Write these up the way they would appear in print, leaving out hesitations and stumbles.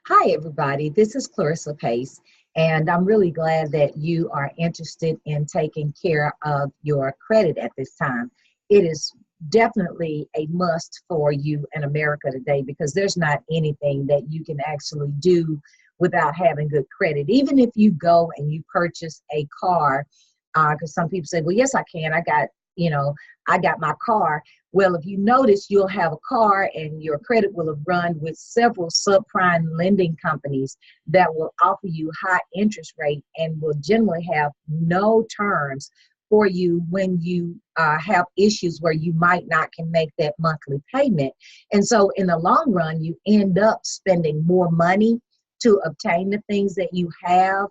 Hi, everybody. This is Clarissa Pace, and I'm really glad that you are interested in taking care of your credit at this time. It is definitely a must for you in America today because there's not anything that you can actually do without having good credit. Even if you go and you purchase a car, because some people say, well, yes, I can. I got my car. Well, if you notice, you'll have a car and your credit will have run with several subprime lending companies that will offer you high interest rate and will generally have no terms for you when you have issues where you might not can make that monthly payment. And so in the long run, you end up spending more money to obtain the things that you have,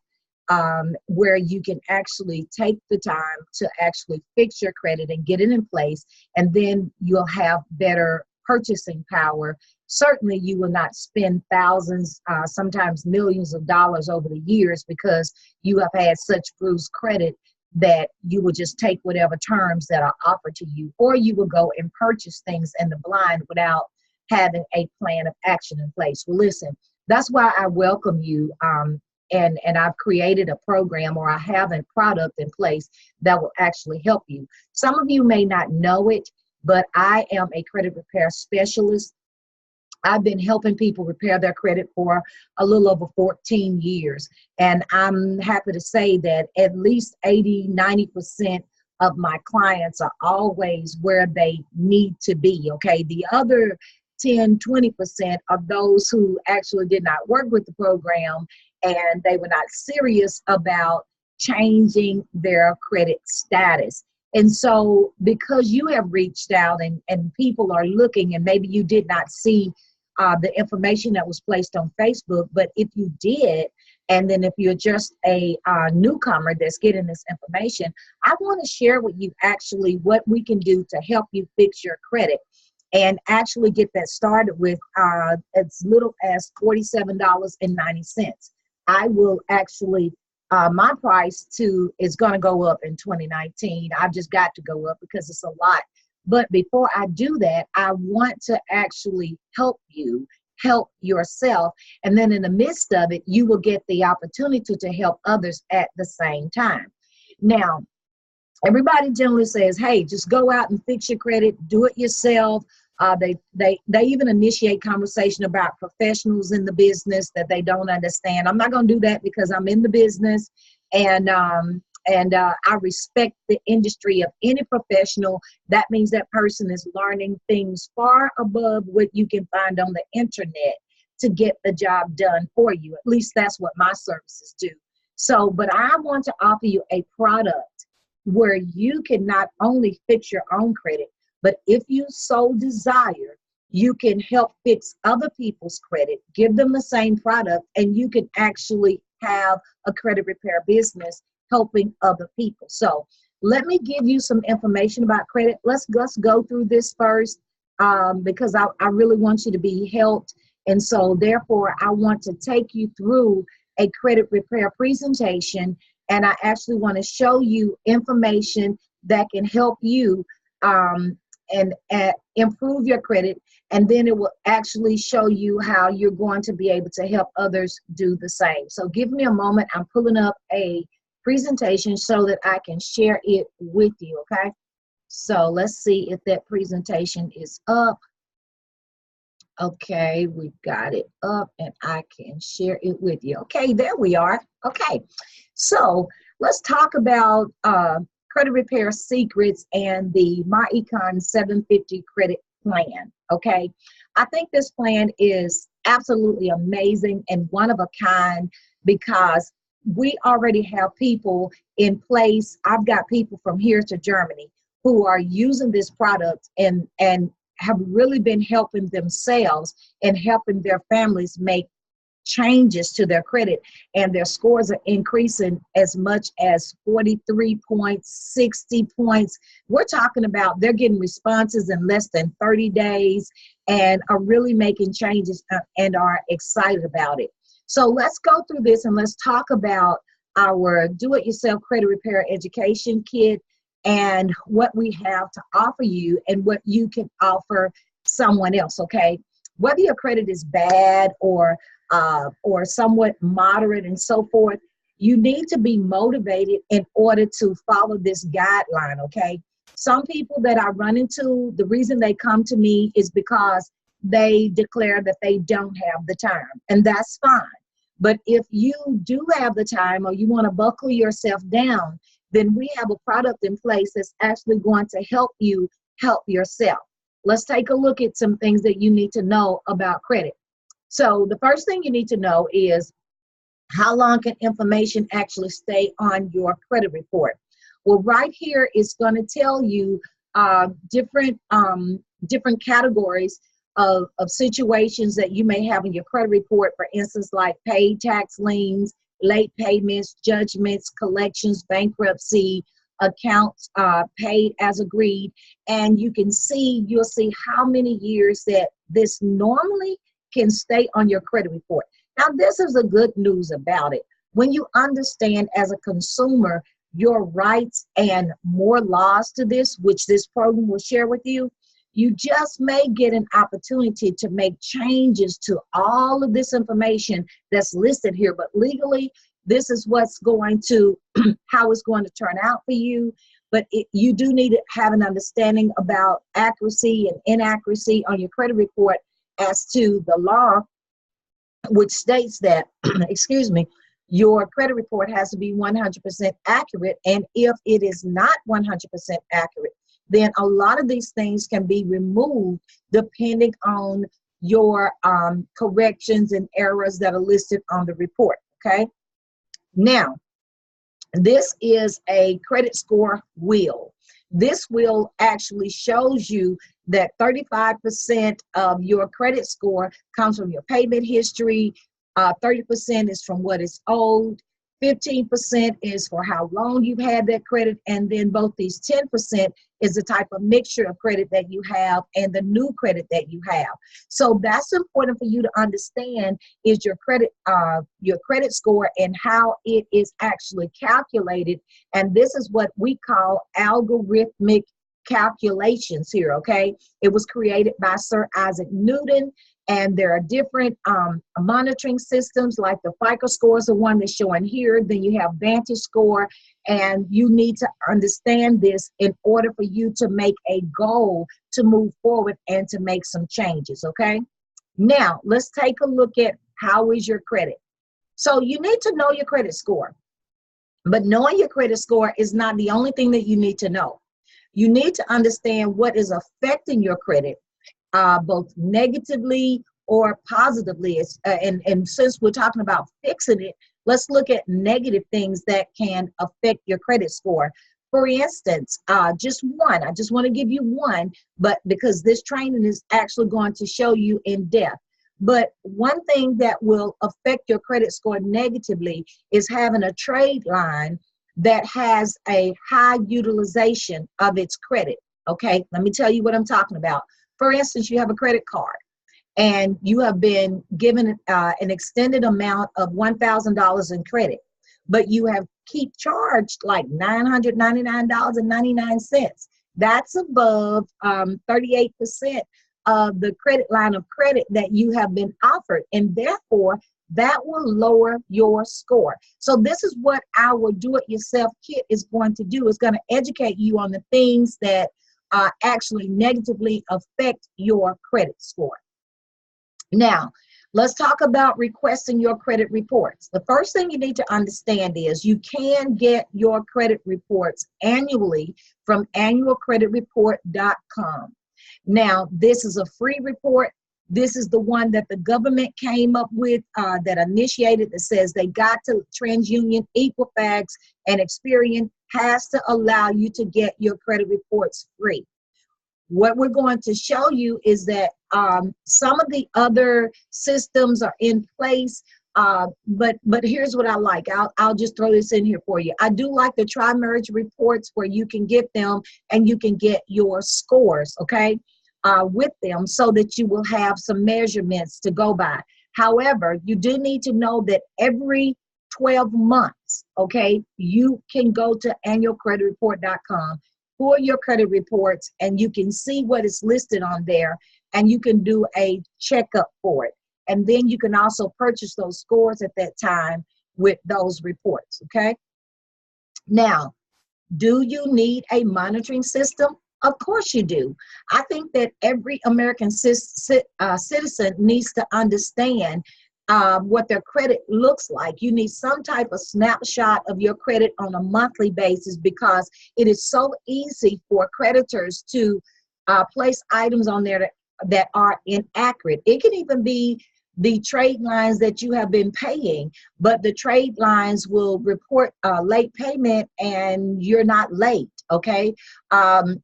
where you can actually take the time to actually fix your credit and get it in place, and then you'll have better purchasing power. Certainly, you will not spend thousands, sometimes millions of dollars over the years because you have had such bruised credit that you will just take whatever terms that are offered to you, or you will go and purchase things in the blind without having a plan of action in place. Well, listen, that's why I welcome you. And I've created a program, or I have a product in place that will actually help you. Some of you may not know it, but I am a credit repair specialist. I've been helping people repair their credit for a little over 14 years. And I'm happy to say that at least 80–90% of my clients are always where they need to be, okay? The other 10–20% are those who actually did not work with the program and they were not serious about changing their credit status. And so because you have reached out and people are looking, and maybe you did not see the information that was placed on Facebook, but if you did, and then if you're just a newcomer that's getting this information, I want to share with you actually what we can do to help you fix your credit and actually get that started with as little as $47.90. I will actually, my price too is going to go up in 2019. I've just got to go up because it's a lot. But before I do that, I want to actually help you, help yourself. And then in the midst of it, you will get the opportunity to help others at the same time. Now, everybody generally says, hey, just go out and fix your credit, do it yourself. They even initiate conversation about professionals in the business that they don't understand. I'm not going to do that because I'm in the business, and I respect the industry of any professional. That means that person is learning things far above what you can find on the internet to get the job done for you. At least that's what my services do. So, but I want to offer you a product where you can not only fix your own credit, but if you so desire, you can help fix other people's credit, give them the same product, and you can actually have a credit repair business helping other people. So let me give you some information about credit. Let's go through this first, because I really want you to be helped. And so therefore, I want to take you through a credit repair presentation, and I actually want to show you information that can help you and improve your credit, and then it will actually show you how you're going to be able to help others do the same. So give me a moment. I'm pulling up a presentation so that I can share it with you, okay? So let's see if that presentation is up. Okay, we've got it up and I can share it with you. Okay, there we are. Okay, so let's talk about credit repair secrets and the myEcon 750 credit plan. Okay, I think this plan is absolutely amazing and one of a kind because we already have people in place. I've got people from here to Germany who are using this product and have really been helping themselves and helping their families make changes to their credit, and their scores are increasing as much as 43 points, 60 points. We're talking about they're getting responses in less than 30 days and are really making changes and are excited about it. So let's go through this and let's talk about our do-it-yourself credit repair education kit and what we have to offer you and what you can offer someone else, okay? Whether your credit is bad or or somewhat moderate and so forth, you need to be motivated in order to follow this guideline, okay? Some people that I run into, the reason they come to me is because they declare that they don't have the time, and that's fine. But if you do have the time or you want to buckle yourself down, then we have a product in place that's actually going to help you help yourself. Let's take a look at some things that you need to know about credit. So the first thing you need to know is, how long can information actually stay on your credit report? Well, right here is going to tell you different categories of situations that you may have in your credit report. For instance, like paid tax liens, late payments, judgments, collections, bankruptcy, accounts paid as agreed. And you'll see how many years that this normally can stay on your credit report. Now, this is the good news about it. When you understand as a consumer your rights and more laws to this, which this program will share with you, you just may get an opportunity to make changes to all of this information that's listed here. But legally, this is what's going to, how it's going to turn out for you. But you do need to have an understanding about accuracy and inaccuracy on your credit report as to the law, which states that, excuse me, your credit report has to be 100% accurate. And if it is not 100% accurate, then a lot of these things can be removed depending on your corrections and errors that are listed on the report, okay? Now, this is a credit score wheel. This wheel actually shows you that 35% of your credit score comes from your payment history, 30% is from what is owed, 15% is for how long you've had that credit, and then both these 10% is the type of mixture of credit that you have and the new credit that you have. So that's important for you to understand, is your credit score and how it is actually calculated. And this is what we call algorithmic calculations here, okay? It was created by Sir Isaac Newton. And there are different monitoring systems, like the FICO score is the one that's showing here. Then you have Vantage score, and you need to understand this in order for you to make a goal to move forward and to make some changes, okay? Now, let's take a look at how is your credit. So you need to know your credit score, but knowing your credit score is not the only thing that you need to know. You need to understand what is affecting your credit, both negatively or positively. And since we're talking about fixing it, let's look at negative things that can affect your credit score. For instance, just one, I just want to give you one, but because this training is actually going to show you in depth. But one thing that will affect your credit score negatively is having a trade line that has a high utilization of its credit. Okay, let me tell you what I'm talking about. For instance, you have a credit card and you have been given an extended amount of $1,000 in credit, but you have keep charged like $999.99. That's above 38% of the credit line of credit that you have been offered, and therefore that will lower your score. So this is what our do-it-yourself kit is going to do. It's going to educate you on the things that actually negatively affect your credit score. Now, let's talk about requesting your credit reports. The first thing you need to understand is you can get your credit reports annually from annualcreditreport.com. Now, this is a free report. This is the one that the government came up with, that initiated, that says they got to TransUnion, Equifax, and Experian has to allow you to get your credit reports free. What we're going to show you is that some of the other systems are in place, but here's what I like. I'll just throw this in here for you. I do like the tri-merge reports where you can get them and you can get your scores, okay, with them, so that you will have some measurements to go by. However, you do need to know that every 12 months, okay, you can go to annualcreditreport.com for your credit reports, and you can see what is listed on there, and you can do a checkup for it. And then you can also purchase those scores at that time with those reports, okay? Now, do you need a monitoring system? Of course you do. I think that every American citizen needs to understand what their credit looks like. You need some type of snapshot of your credit on a monthly basis, because it is so easy for creditors to place items on there that are inaccurate. It can even be the trade lines that you have been paying, but the trade lines will report late payment and you're not late, okay?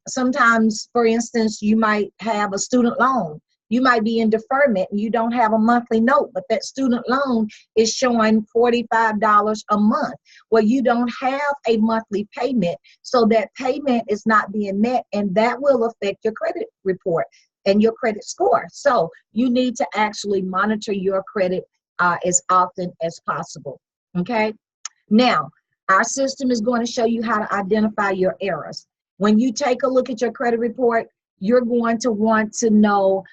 Sometimes, for instance, you might have a student loan. You might be in deferment and you don't have a monthly note, but that student loan is showing $45 a month. Well, you don't have a monthly payment, so that payment is not being met, and that will affect your credit report and your credit score. So you need to actually monitor your credit as often as possible, okay? Now, our system is going to show you how to identify your errors. When you take a look at your credit report, you're going to want to know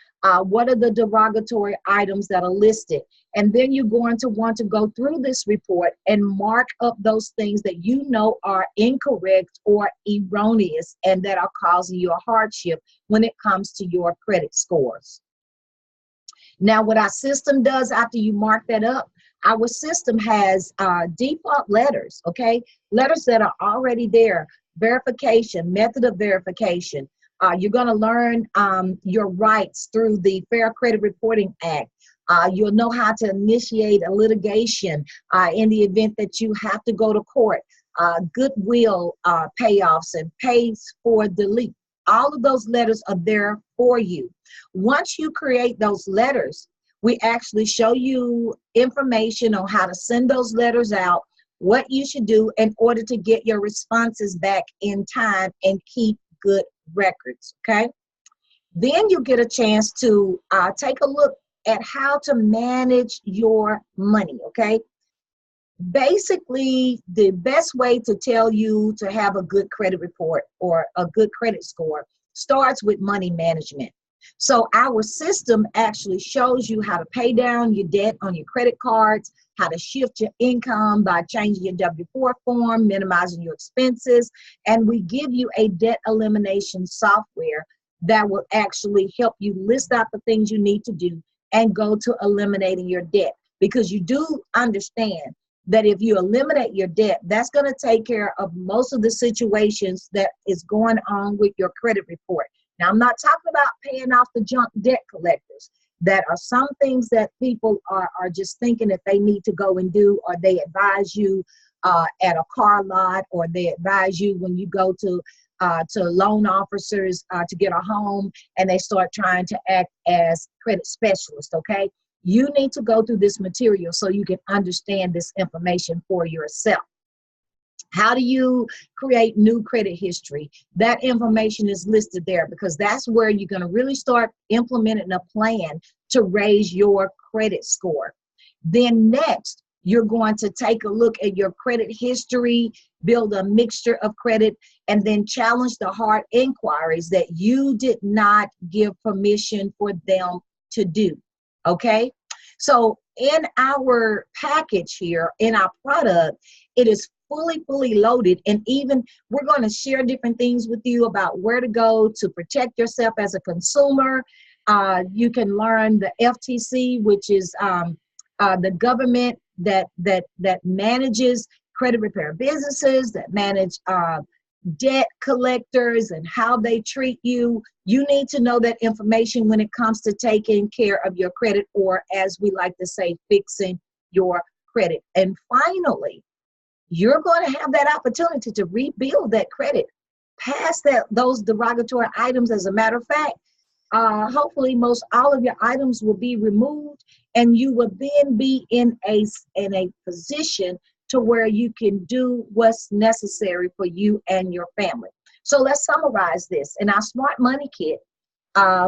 what are the derogatory items that are listed. And then you're going to want to go through this report and mark up those things that you know are incorrect or erroneous and that are causing you a hardship when it comes to your credit scores. Now, what our system does after you mark that up, our system has default letters, okay? Letters that are already there. Verification, method of verification. You're going to learn your rights through the Fair Credit Reporting Act. You'll know how to initiate a litigation in the event that you have to go to court. Goodwill payoffs and pays for delete. All of those letters are there for you. Once you create those letters, we actually show you information on how to send those letters out, what you should do in order to get your responses back in time and keep good records, okay? Then you get a chance to take a look at how to manage your money, okay? Basically, the best way to tell you to have a good credit report or a good credit score starts with money management. So our system actually shows you how to pay down your debt on your credit cards, how to shift your income by changing your W-4 form, minimizing your expenses, and we give you a debt elimination software that will actually help you list out the things you need to do and go to eliminating your debt. Because you do understand that if you eliminate your debt, that's going to take care of most of the situations that is going on with your credit report. Now, I'm not talking about paying off the junk debt collectors. That are some things that people are just thinking that they need to go and do, or they advise you at a car lot, or they advise you when you go to loan officers to get a home, and they start trying to act as credit specialists, okay? You need to go through this material so you can understand this information for yourself. How do you create new credit history? That information is listed there, because that's where you're going to really start implementing a plan to raise your credit score. Then next, you're going to take a look at your credit history, build a mixture of credit, and then challenge the hard inquiries that you did not give permission for them to do, okay? So in our package here, in our product, it is fully loaded, and even we're going to share different things with you about where to go to protect yourself as a consumer. You can learn the FTC, which is the government that manages credit repair businesses, that manage debt collectors and how they treat you. You need to know that information when it comes to taking care of your credit, or as we like to say, fixing your credit. And finally, you're going to have that opportunity to rebuild that credit past those derogatory items. As a matter of fact, hopefully most all of your items will be removed, and you will then be in a position to where you can do what's necessary for you and your family. So let's summarize this. In our Smart Money Kit,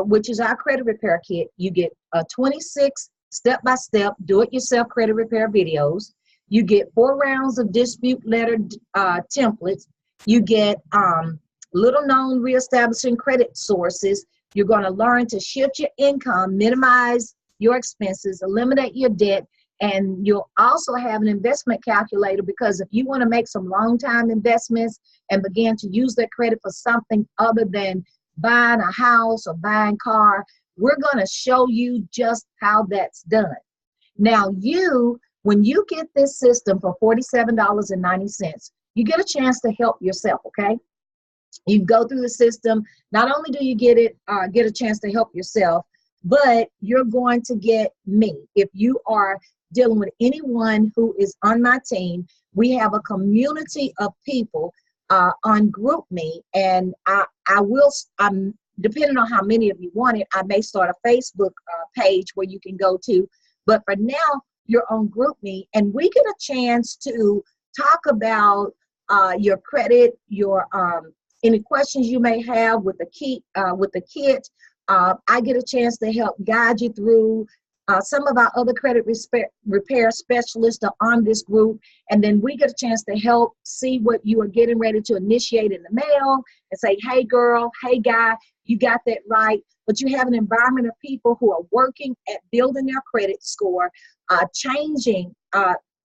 which is our credit repair kit, you get 26 step-by-step do-it-yourself credit repair videos. You get 4 rounds of dispute letter templates. You get little-known reestablishing credit sources. You're going to learn to shift your income, minimize your expenses, eliminate your debt, and you'll also have an investment calculator, because if you want to make some long-time investments and begin to use that credit for something other than buying a house or buying a car, we're going to show you just how that's done. Now, when you get this system for $47.90, you get a chance to help yourself, okay? You go through the system. Not only do you get a chance to help yourself, but you're going to get me. If you are dealing with anyone who is on my team, we have a community of people on GroupMe, and I'm depending on how many of you want it, I may start a Facebook page where you can go to. But for now, you're on GroupMe, and we get a chance to talk about your credit, your any questions you may have with the kit. I get a chance to help guide you through. Some of our other credit repair specialists are on this group, and then we get a chance to help see what you are getting ready to initiate in the mail and say, hey girl, hey guy, you got that right. But you have an environment of people who are working at building their credit score, changing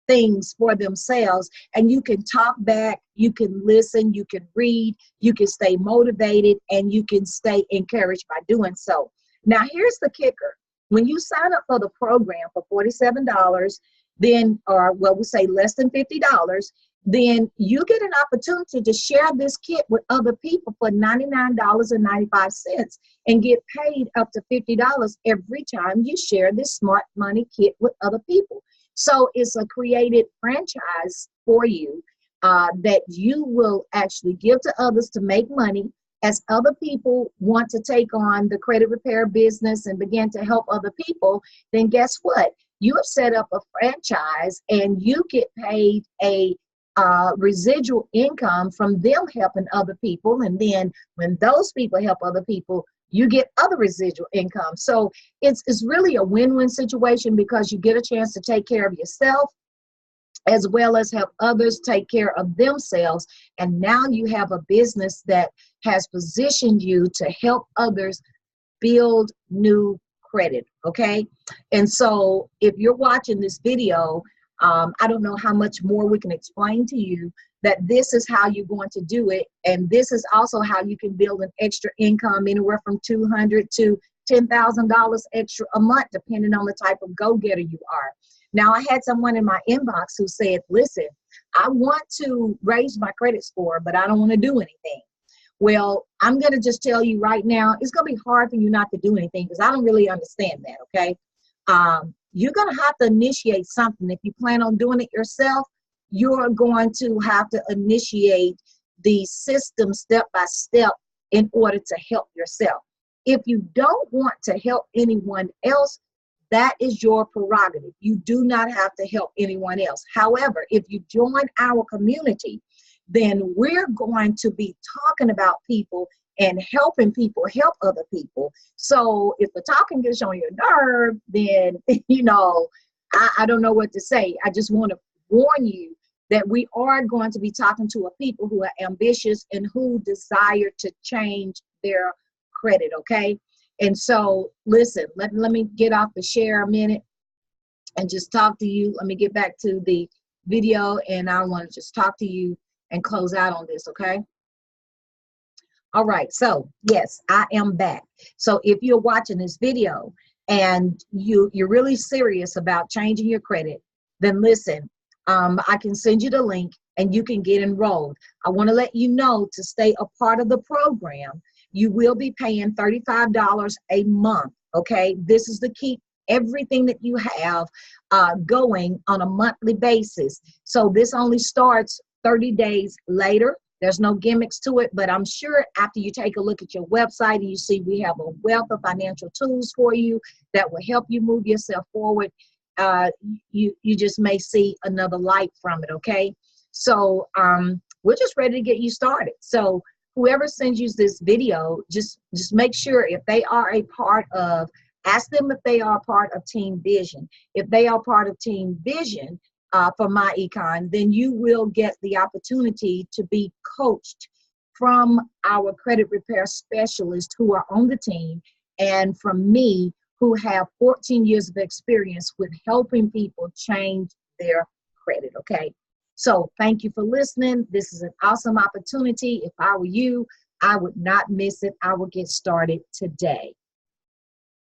things for themselves, and you can talk back, you can listen, you can read, you can stay motivated, and you can stay encouraged by doing so. Now, here's the kicker. When you sign up for the program for $47, then, or well, we say less than $50, then you get an opportunity to share this kit with other people for $99.95 and get paid up to $50 every time you share this smart money kit with other people. So it's a created franchise for you that you will actually give to others to make money. As other people want to take on the credit repair business and begin to help other people, then guess what? You have set up a franchise and you get paid a residual income from them helping other people. And then when those people help other people, you get other residual income. So it's really a win-win situation, because you get a chance to take care of yourself as well as help others take care of themselves. And now you have a business that has positioned you to help others build new credit, okay? And so if you're watching this video, I don't know how much more we can explain to you, that this is how you're going to do it. And this is also how you can build an extra income, anywhere from $200 to $10,000 extra a month, depending on the type of go-getter you are. Now, I had someone in my inbox who said, listen, I want to raise my credit score, but I don't want to do anything. Well, I'm going to just tell you right now, it's going to be hard for you not to do anything, because I don't really understand that, okay? You're going to have to initiate something. If you plan on doing it yourself, you're going to have to initiate the system step by step in order to help yourself. If you don't want to help anyone else, that is your prerogative. You do not have to help anyone else. However, if you join our community, then we're going to be talking about people and helping people help other people. So if the talking gets on your nerve, then, I don't know what to say. I just want to warn you that we are going to be talking to a people who are ambitious and who desire to change their credit, okay? And so, listen, let me get off the share a minute and just talk to you. Let me get back to the video, and I want to just talk to you and close out on this, okay? All right, so yes, I am back. So if you're watching this video and you're really serious about changing your credit, then listen, I can send you the link and you can get enrolled. I want to let you know, to stay a part of the program, you will be paying $35 a month, okay? This is to keep everything that you have going on a monthly basis. So this only starts 30 days later. There's no gimmicks to it, but I'm sure after you take a look at your website and you see we have a wealth of financial tools for you that will help you move yourself forward, you just may see another light from it, okay? So we're just ready to get you started. So whoever sends you this video, just make sure if they are a part of, ask them if they are part of Team Vision. If they are part of Team Vision for myEcon, then you will get the opportunity to be coached from our credit repair specialists who are on the team, and from me, who have 14 years of experience with helping people change their credit, okay? So thank you for listening. This is an awesome opportunity. If I were you, I would not miss it. I will get started today.